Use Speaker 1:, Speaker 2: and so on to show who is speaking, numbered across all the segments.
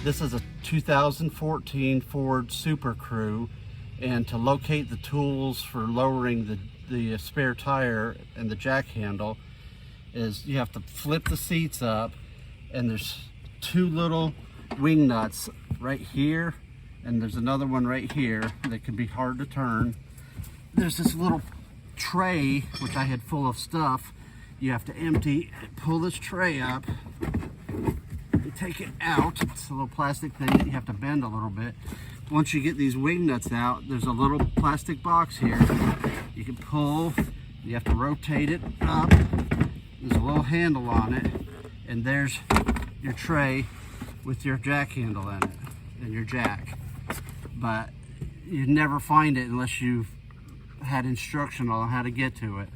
Speaker 1: This is a 2014 Ford SuperCrew, and to locate the tools for lowering the spare tire and the jack handle is you have to flip the seats up, and there's two little wing nuts right here, and there's another one right here that can be hard to turn. There's this little tray which I had full of stuff. You have to empty, pull this tray up, you take it out. It's a little plastic thing that you have to bend a little bit. Once you get these wing nuts out, there's a little plastic box here you can pull. You have to rotate it up. There's a little handle on it, and there's your tray with your jack handle in it and your jack. But you never find it unless you've had instruction on how to get to it.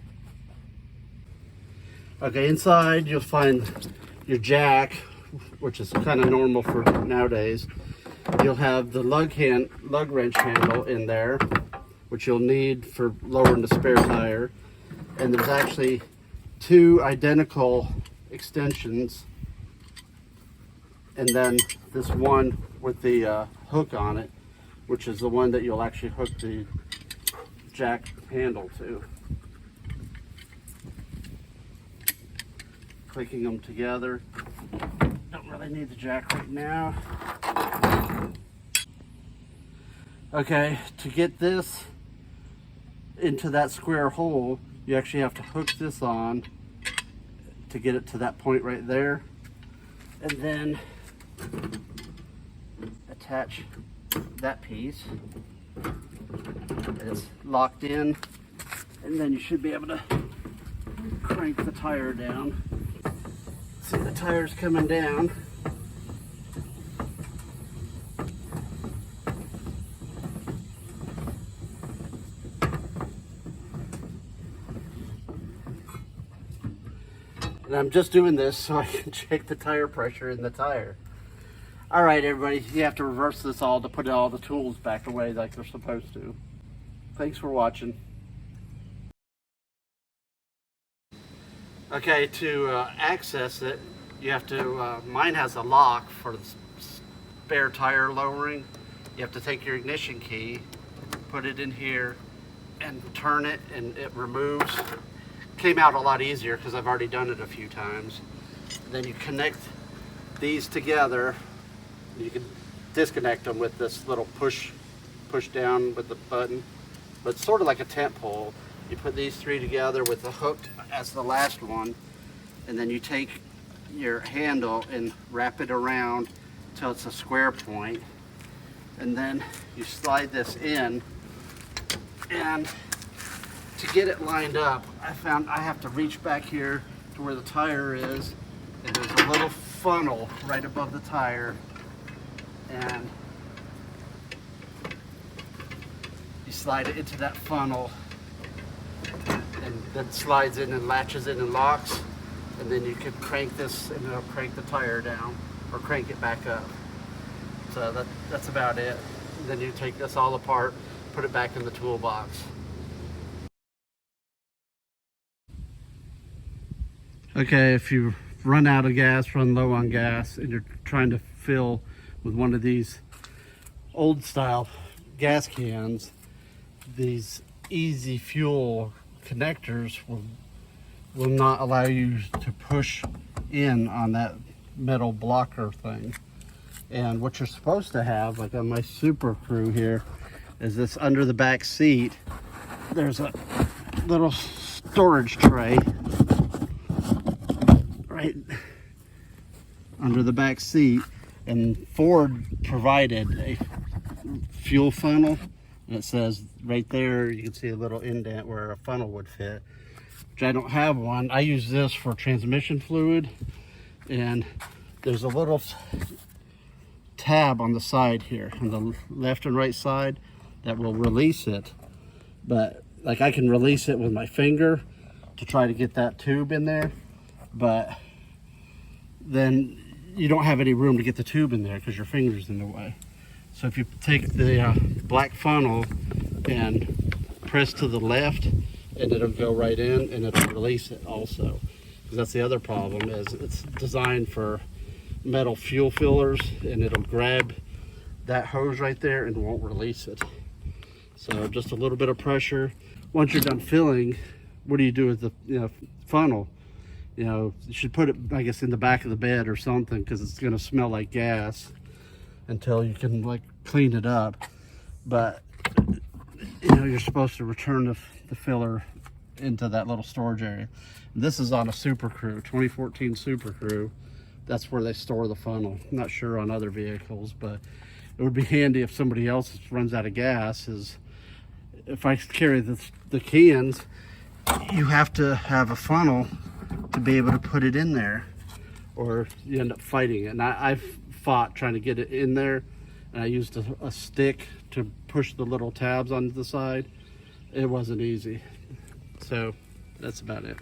Speaker 1: Okay, inside you'll find your jack, which is kind of normal for nowadays. You'll have the lug wrench handle in there, which you'll need for lowering the spare tire. And there's actually two identical extensions, and then this one with the hook on it, which is the one that you'll actually hook the jack handle to. Clicking them together. Don't really need the jack right now. Okay, to get this into that square hole, you actually have to hook this on to get it to that point right there, and then attach that piece. It's locked in, and then you should be able to crank the tire down. See, the tire's coming down. And I'm just doing this so I can check the tire pressure in the tire. All right, everybody, you have to reverse this all to put all the tools back away like they're supposed to. Thanks for watching. Okay, to access it, you have to, mine has a lock for the spare tire lowering. You have to take your ignition key, put it in here, and turn it, and it removes. Came out a lot easier because I've already done it a few times. Then you connect these together. You can disconnect them with this little push down with the button, but it's sort of like a tent pole. You put these three together with the hook as the last one, and then you take your handle and wrap it around till it's a square point, and then you slide this in. And to get it lined up, I found I have to reach back here to where the tire is, and there's a little funnel right above the tire, and you slide it into that funnel, and then slides in and latches in and locks, and then you can crank this and it'll crank the tire down or crank it back up. So that's about it. And then you take this all apart, put it back in the toolbox. Okay, if you run out of gas, run low on gas, and you're trying to fill with one of these old style gas cans, these easy fuel connectors will not allow you to push in on that metal blocker thing. And what you're supposed to have, like on my SuperCrew here, is this under the back seat. There's a little storage tray right under the back seat, and Ford provided a fuel funnel, and it says right there, you can see a little indent where a funnel would fit, which I don't have one. I use this for transmission fluid, and there's a little tab on the side here, on the left and right side, that will release it. But like, I can release it with my finger to try to get that tube in there, but then you don't have any room to get the tube in there because your finger's in the way. So if you take the black funnel and press to the left, and it'll go right in, and it'll release it also. Because that's the other problem, is it's designed for metal fuel fillers, and it'll grab that hose right there and won't release it. So just a little bit of pressure. Once you're done filling, what do you do with the funnel? You should put it, I guess, in the back of the bed or something, because it's going to smell like gas until you can like clean it up. But you're supposed to return the filler into that little storage area. This is on a SuperCrew, 2014 SuperCrew. That's where they store the funnel. I'm not sure on other vehicles, but it would be handy if somebody else runs out of gas. Is if I carry the cans, you have to have a funnel to be able to put it in there, or you end up fighting it. And I've fought trying to get it in there, and I used a stick to push the little tabs onto the side. It wasn't easy. So that's about it.